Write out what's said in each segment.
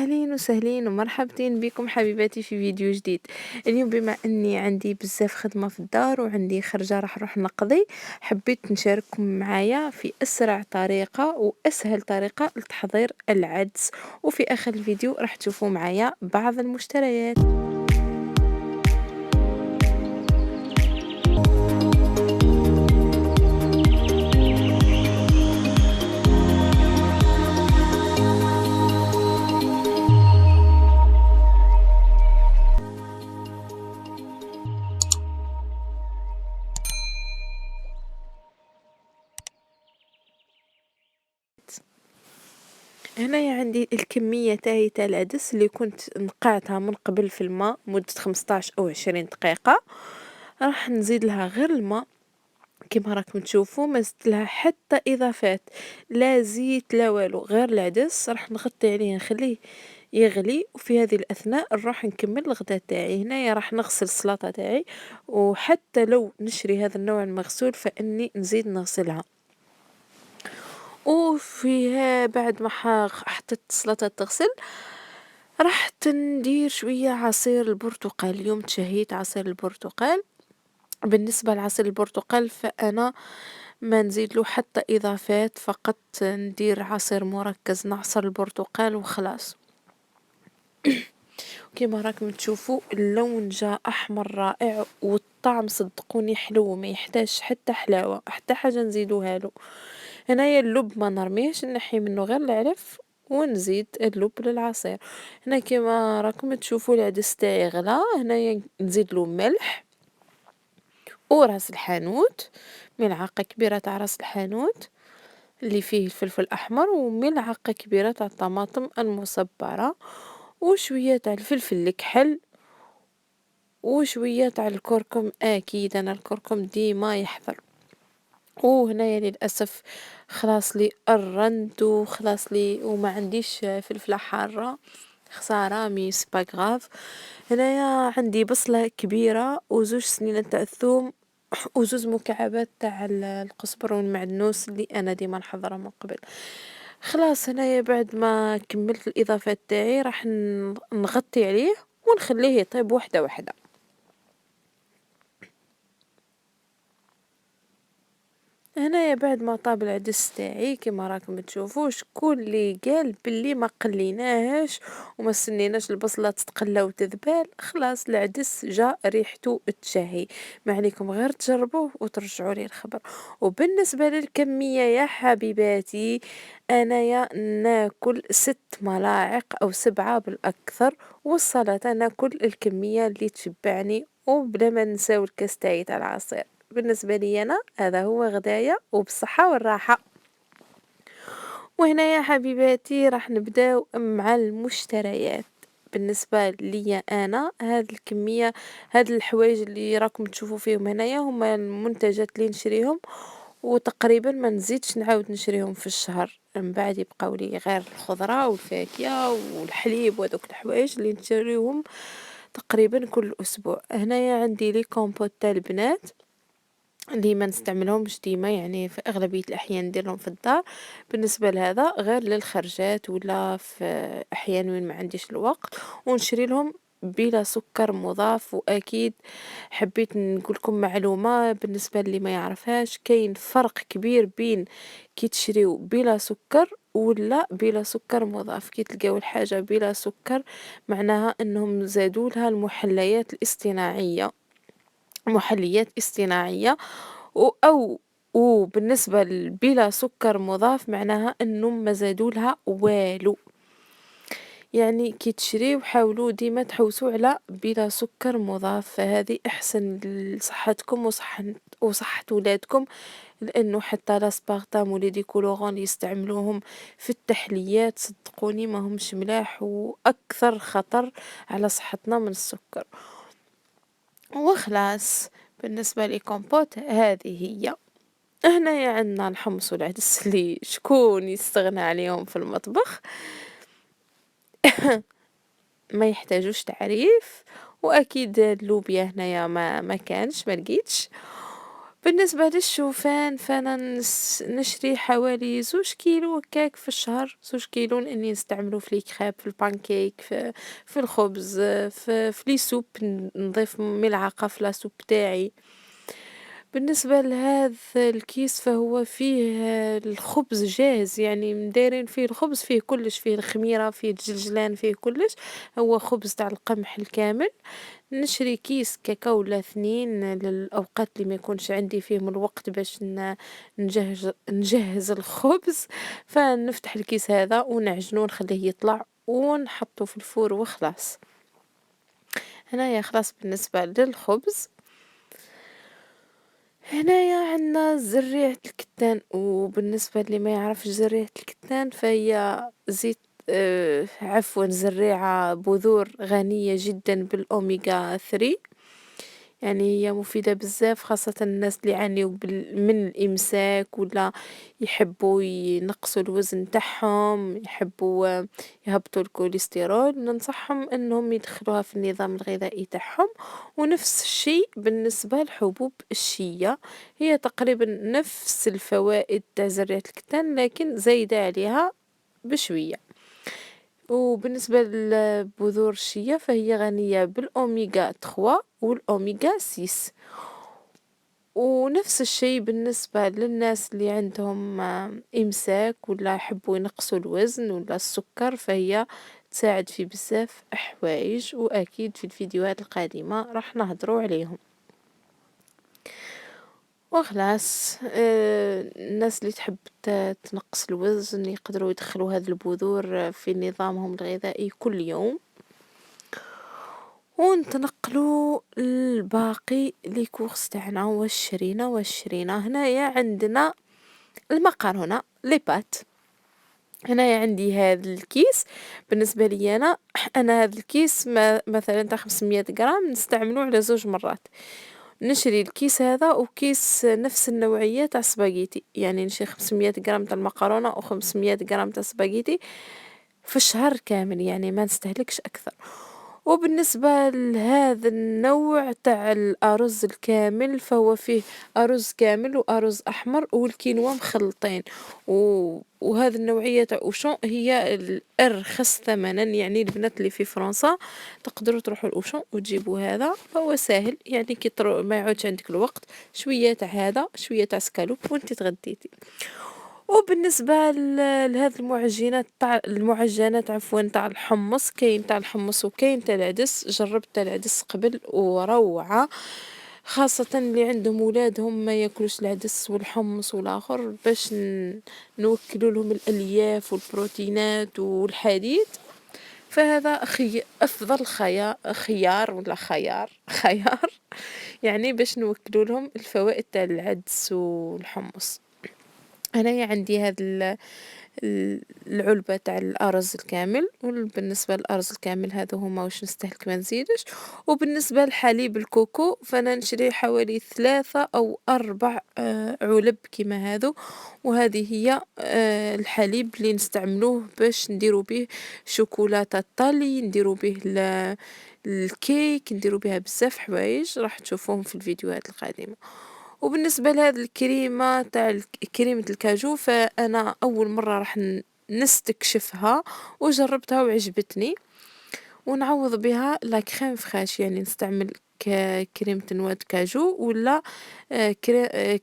أهلين وسهلين ومرحبتين بكم حبيباتي في فيديو جديد. اليوم بما أني عندي بزاف خدمة في الدار وعندي خرجة راح نروح نقضي، حبيت نشارككم معايا في أسرع طريقة وأسهل طريقة لتحضير العدس، وفي آخر الفيديو راح تشوفوا معايا بعض المشتريات. هنايا عندي الكمية تاع العدس اللي كنت نقعتها من قبل في الماء مدة 15 أو 20 دقيقة، راح نزيد لها غير الماء كيما راكم تشوفوا، ما زدت لها حتى اضافات، لا زيت لا والو، غير العدس راح نغطي عليه نخليه يغلي، وفي هذه الاثناء نروح نكمل الغدا تاعي. هنايا راح نغسل السلطه تاعي، وحتى لو نشري هذا النوع المغسول فاني نزيد نغسلها. وفيها بعد ما حطيت السلطه تغسل، رحت ندير شويه عصير البرتقال. اليوم تشهيت عصير البرتقال. بالنسبة لعصير البرتقال فأنا ما نزيد له حتى إضافات، فقط ندير عصير مركز، نعصر البرتقال وخلاص. كيما راكم تشوفوا اللون جاء أحمر رائع، والطعم صدقوني حلو، ما يحتاج حتى حلاوة حتى حاجة نزيدوها له. هنايا اللب ما نرميهش، نحي منه غير العلف ونزيد اللب للعصير. هنا كيما راكم تشوفوا العدس تاعي غلا، هنايا نزيد له ملح وراس الحانوت، ملعقة كبيرة تاع راس الحانوت اللي فيه الفلفل الأحمر، وملعقة كبيرة تاع الطماطم المصبرة، وشوية تاع الفلفل الكحل، وشوية تاع الكركم. أكيد أنا الكركم ديما يحضر. وهنايا للأسف خلاص لي الرند وخلاص لي وما عنديش فلفلة حارة، خسارة مي سباغراف. هنايا عندي بصلة كبيرة وزوج سنين تاع الثوم وزوز مكعبات تاع القزبر والمعدنوس اللي انا ديما نحضرها من قبل. خلاص هنايا بعد ما كملت الاضافات تاعي راح نغطي عليه ونخليه يطيب وحده وحده. هنايا بعد ما طاب العدس تاعي كيما راكم تشوفوا، شكون اللي قال باللي ما قليناهش وما سنيناش البصله تتقلى وتذبال؟ خلاص العدس جا ريحته تشهي، ما عليكم غير تجربوه وترجعوا لي الخبر. وبالنسبه للكميه يا حبيباتي، انايا ناكل 6 ملاعق او 7 بالاكثر، والسلطه ناكل الكميه اللي تشبعني، وبلا ما نساو الكاس تاعي تاع العصير. بالنسبة لي أنا هذا هو غدايا وبالصحة والراحة. وهنا يا حبيباتي راح نبداو مع المشتريات. بالنسبة لي أنا هاد الكمية، هاد الحوايج اللي راكم تشوفوا فيهم هنايا هما المنتجات اللي نشريهم، وتقريبا ما نزيدش نعاود نشريهم في الشهر. من بعد يبقاو لي غير الخضرة والفاكهة والحليب وهذوك الحوايج اللي نشريهم تقريبا كل أسبوع. هنايا عندي لي كومبوت تاع البنات اللي ما نستعملهمش ديما، يعني في أغلبية الأحيان نديرهم في الدار. بالنسبة لهذا غير للخرجات ولا في أحيان وين ما عنديش الوقت، ونشري لهم بلا سكر مضاف. وأكيد حبيت نقولكم معلومة بالنسبة اللي ما يعرفهاش، كاين فرق كبير بين كي تشريو بلا سكر ولا بلا سكر مضاف. كي تلقاو الحاجة بلا سكر معناها أنهم زادوا لها المحليات الاصطناعية، محليات اصطناعية، أو وبالنسبة بلا سكر مضاف معناها إنه ما زادوا لها والو. يعني كي تشريو حاولوا ديما تحوسوا على بلا سكر مضاف، فهذه أحسن لصحتكم وصحة ولادكم، لأنه حتى لاسبارتام ولي ديكولورون اللي يستعملوهم في التحليات صدقوني ما همش ملاح، وأكثر خطر على صحتنا من السكر. وخلاص بالنسبة لي كومبوت هذه هي. هنايا عندنا الحمص والعدس اللي شكون يستغنى عليهم في المطبخ ما يحتاجوش تعريف. واكيد اللوبيا هنايا ما كانش ما لقيتش. بالنسبة للشوفان فأنا نشري حوالي 2 كيلو هكاك في الشهر، 2 كيلو لإني نستعملو في الكريب، في البانكيك، في الخبز، في لي سوب نضيف ملعقة في لاسوب تاعي. بالنسبة لهذا الكيس فهو فيه الخبز جاهز، يعني دايرين فيه الخبز، فيه كلش، فيه الخميرة، فيه الجلجلان، فيه كلش، هو خبز تاع القمح الكامل. نشري كيس كاكاو ولا 2 للأوقات اللي ما يكونش عندي فيهم الوقت باش نجهز الخبز، فنفتح الكيس هذا ونعجنو ونخليه يطلع ونحطه في الفور وخلاص. هنايا خلاص بالنسبة للخبز. هنايا عندنا زريعة الكتان، وبالنسبة اللي ما يعرفش زريعة الكتان فهي زيت عفوا زريعة بذور غنية جدا بالأوميغا 3، يعني هي مفيدة بزاف خاصة الناس اللي يعانيوا من الإمساك ولا يحبوا ينقصوا الوزن تاعهم، يحبوا يهبطوا الكوليسترول، ننصحهم انهم يدخلوها في النظام الغذائي تاعهم. ونفس الشيء بالنسبة لحبوب الشيا، هي تقريبا نفس الفوائد تاع زريعة الكتان لكن زايدة عليها بشوية. وبالنسبة لبذور الشيا فهي غنية بالأوميغا 3 والأوميغا 6. ونفس الشيء بالنسبة للناس اللي عندهم إمساك ولا يحبوا ينقصوا الوزن ولا السكر، فهي تساعد في بزاف حوايج، وأكيد في الفيديوهات القادمة راح نهضروا عليهم. وخلاص الناس اللي تحب تنقص الوزن يقدروا يدخلوا هذه البذور في نظامهم الغذائي كل يوم. ونتنقلوا الباقي لي كورس تاعنا وشرينا هنايا عندنا المقارنة لي بات. هنايا عندي هذا الكيس، بالنسبة لي أنا هذا الكيس مثلا تاع 500 غرام نستعمله على 2 مرات. نشري الكيس هذا وكيس نفس النوعية تاع سباجيتي، يعني نشري 500 غرام تاع المقارنة و 500 غرام تاع سباجيتي في الشهر كامل، يعني ما نستهلكش أكثر. وبالنسبة لهذا النوع تاع الأرز الكامل فهو فيه أرز كامل وأرز أحمر والكينوا مخلطين، وهذه النوعية تاع أوشون هي الأرخص ثمنا، يعني البنات اللي في فرنسا تقدروا تروحوا الأوشون وتجيبوا هذا، فهو سهل، يعني كي ما يعودش عندك الوقت شوية تاع هذا شوية تاع سكالوب وانت تغديتي. وبالنسبة لهذه المعجنات عفوا تاع الحمص، كاين تاع الحمص وكاين تاع العدس، جربت تاع العدس قبل وروعة، خاصة اللي عندهم ولادهم ما ياكلوش العدس والحمص والآخر، باش نوكلوا لهم الألياف والبروتينات والحديد، فهذا أفضل خيار ولا خيار يعني باش نوكلوا لهم الفوائد تاع العدس والحمص. أنا عندي هاد العلبة تاع الأرز الكامل، وبالنسبة للأرز الكامل هذا هما واش نستهلك ما نزيدش. وبالنسبة لحليب الكوكو فأنا نشري حوالي 3 أو 4 علب كيما هذو، وهذه هي الحليب اللي نستعملوه باش نديرو به شوكولاتة طالي، نديرو به الكيك، نديرو بها بزاف حوايج راح تشوفوهم في الفيديوهات القادمة. وبالنسبة لهذه الكريمة تاع كريمة الكاجو فأنا أول مرة راح نستكشفها وجربتها وعجبتني، ونعوض بها لا كريم فريش، يعني نستعمل كريمة نواد كاجو ولا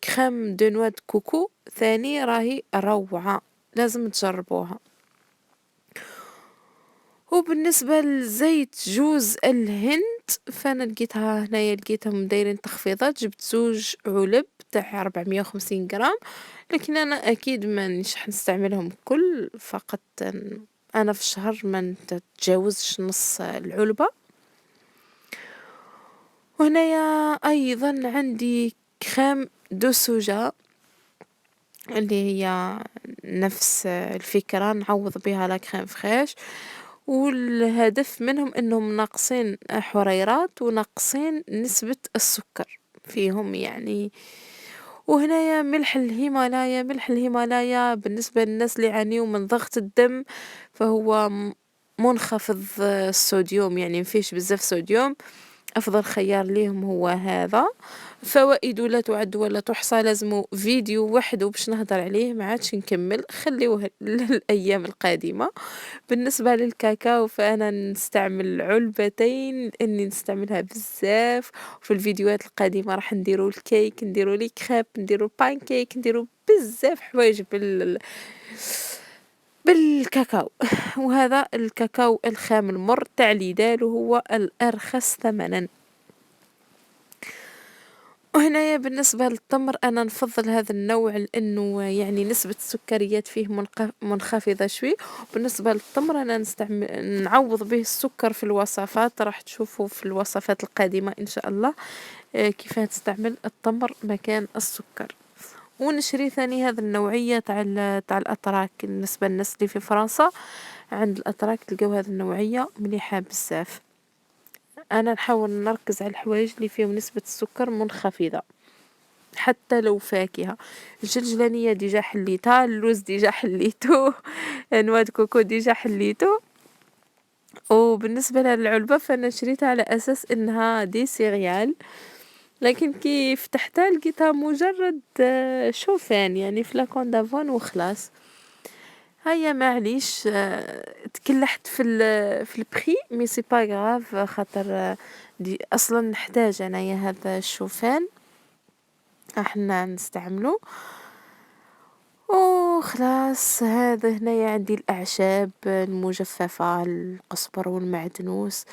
كريم دو نواد كوكو ثاني، راهي روعة لازم تجربوها. وبالنسبة لزيت جوز الهند فأنا لقيتها هنايا، لقيتهم دايرين تخفيضات، جبت 2 علب تاع 450 غرام، لكن أنا أكيد مانيش حنستعملهم كل، فقط أنا في الشهر ما نتجاوزش نص العلبة. وهنايا أيضا عندي كريم دو سوجا اللي هي نفس الفكرة، نعوض بها لا كريم فريش، والهدف منهم انهم ناقصين حريرات وناقصين نسبة السكر فيهم يعني. وهنايا ملح الهيمالايا بالنسبة للناس اللي يعانيوا من ضغط الدم، فهو منخفض الصوديوم، يعني مفيش بزاف صوديوم، أفضل خيار ليهم هو هذا. فوائده لا تعد ولا تحصى، لازمو فيديو وحده باش نهضر عليه ما عادش نكمل، خليوه للأيام القادمة. بالنسبة للكاكاو فأنا نستعمل علبتين لإني نستعملها بزاف، وفي الفيديوهات القادمة راح نديرو الكيك، نديرو لي كريب، نديرو البانكيك، نديرو بزاف حوايج بالكاكاو. وهذا الكاكاو الخام المر تاع ليدال وهو الأرخص ثمنًا. وهنايا بالنسبة للتمر أنا نفضل هذا النوع لأنه يعني نسبة السكريات فيه منخفضة شوي. بالنسبة للتمر أنا نعوض به السكر في الوصفات، راح تشوفوا في الوصفات القادمة إن شاء الله كيف تستعمل التمر مكان السكر. ونشري ثاني هذا النوعية تاع الأتراك، بالنسبة للناس اللي في فرنسا عند الأتراك تلقاو هذه النوعية مليحة بزاف. أنا نحاول نركز على الحوايج اللي فيهم نسبة السكر منخفضة، حتى لو فاكهة. الجلجلانية ديجا حليتها، اللوز ديجا حليتو، نواد كوكو ديجا حليتو. وبالنسبة للعلبة فأنا شريتها على أساس إنها دي سيريال، لكن كي فتحتها لقيتها مجرد شوفان يعني في لاكون دافون وخلاص. هيا معليش تكلحت في البخي مي سي با غراف، خاطر دي أصلا نحتاج أنايا هذا الشوفان احنا نستعمله. وخلاص هذا هنايا عندي الأعشاب المجففة، القزبر والمعدنوس.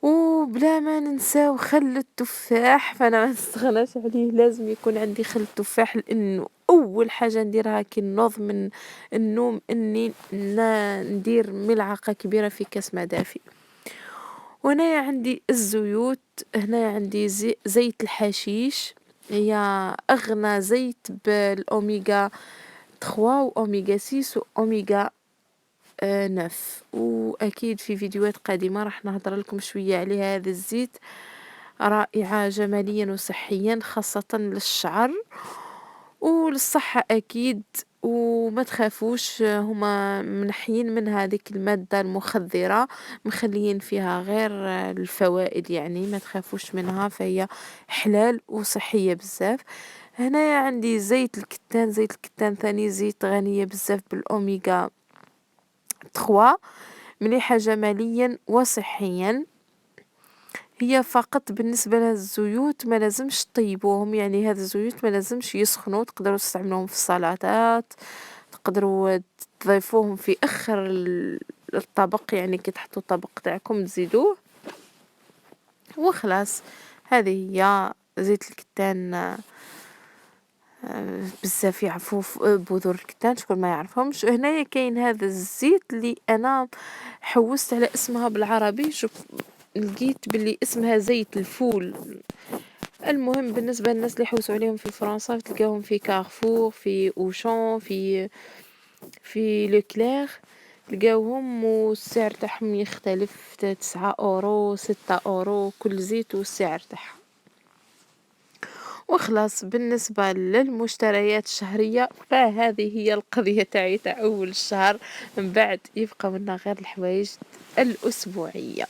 وبلا ما ننساو خل التفاح، فانا ما نستغناش عليه، لازم يكون عندي خل التفاح لانه اول حاجه نديرها كي نوض من النوم اني ندير ملعقه كبيره في كاس ما دافي. وهنايا عندي الزيوت، هنا عندي زيت الحشيش، هي اغنى زيت بالاوميغا 3 واوميغا 6 واوميغا 9. واكيد في فيديوهات قادمة راح نهضر لكم شوية على هذا الزيت، رائعة جماليا وصحيا خاصة للشعر وللصحة اكيد. وما تخافوش هما منحيين من هذيك المادة المخدرة، مخليين فيها غير الفوائد، يعني ما تخافوش منها، فهي حلال وصحية بزاف. هنا عندي زيت الكتان، زيت الكتان ثاني زيت غنية بزاف بالأوميغا 3، مليحة جماليا وصحيا. هي فقط بالنسبة للزيوت ما لازمش تطيبوهم، يعني هذا الزيوت ما لازمش يسخنوا، تقدروا تستعملوهم في السلطات، تقدروا تضيفوهم في اخر الطبق، يعني كي تحطوا الطبق تاعكم تزيدوه وخلاص. هذه هي زيت الكتان، بزاف يعرفوا بذور الكتان، شكون ما يعرفهمش. هنايا كاين هذا الزيت اللي انا حوست على اسمها بالعربي، لقيت باللي اسمها زيت الفول. المهم بالنسبة للناس اللي يحوسوا عليهم في فرنسا تلقاهم في كارفور، في اوشان، في لوكلير تلقاوهم، والسعر تاعهم يختلف 9 أورو 6 أورو كل زيت والسعر تاعها. وخلاص بالنسبة للمشتريات الشهرية فهذه هي القضية تاعي تاع أول الشهر، من بعد يبقى منا غير الحوايج الأسبوعية.